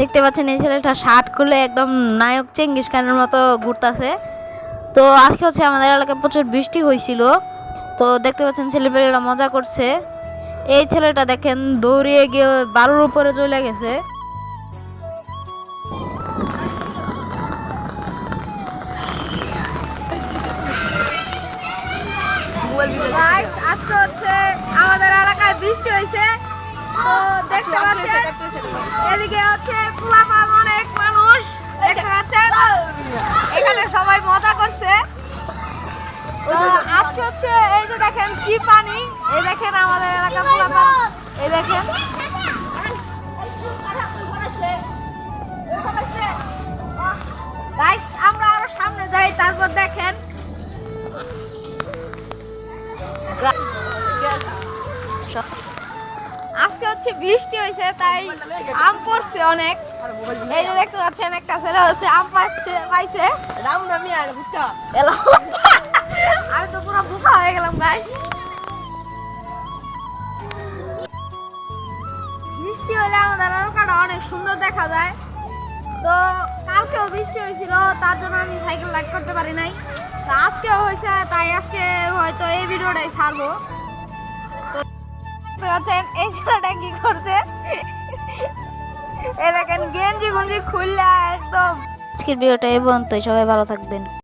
দেখতে পাচ্ছেন এই ছেলেটা শার্ট খুলে একদম নায়ক চেঙ্গিস খানের মতো ঘুরতেছে। তো আজকে হচ্ছে আমাদের এলাকায় প্রচুর বৃষ্টি হয়েছিল। তো দেখতে পাচ্ছেন ছেলেপেলেরা মজা করছে। এই ছেলেটা দেখেন দৌড়িয়ে গিয়ে বালুর উপরে চলে গেছে। আজকে হচ্ছে আমাদের এলাকায় বৃষ্টি হয়েছে। তো দেখতে পাচ্ছেন এদিকে হচ্ছে পোলাপান অনেক মানুষ দেখতে পাচ্ছেন, এখানে সবাই মজা করছে। তো আজকে হচ্ছে এই যে দেখেন কি পানি, এই দেখেন আমাদের এলাকার পোলাপান, এই দেখেন গাইস। আমরা আরো সামনে যাই, তারপর দেখেন আজকে হচ্ছে বৃষ্টি হয়েছে তাই আম পড়ছে অনেক। এই যে দেখতে পাচ্ছেন একটা ছেলে হচ্ছে আম পাইছে। আমি তো পুরো বোকা হয়ে গেলাম গাইস। বৃষ্টি হলে আমাদের এলাকাটা অনেক সুন্দর দেখা যায়। তো কালকেও বৃষ্টি হয়েছিল, তার জন্য আমি সাইকেল রাইড করতে পারি নাই। তো আজকেও হয়েছে, তাই আজকে হয়তো এই ভিডিওটাই ছাড়বো। তো দেখতে পাচ্ছেন এই ছেলেটা কি করছে, এই দেখেন গেঞ্জি গুঞ্জি খুললে একদম। আজকের ভিডিওটা এই পর্যন্তই, সবাই ভালো থাকবেন।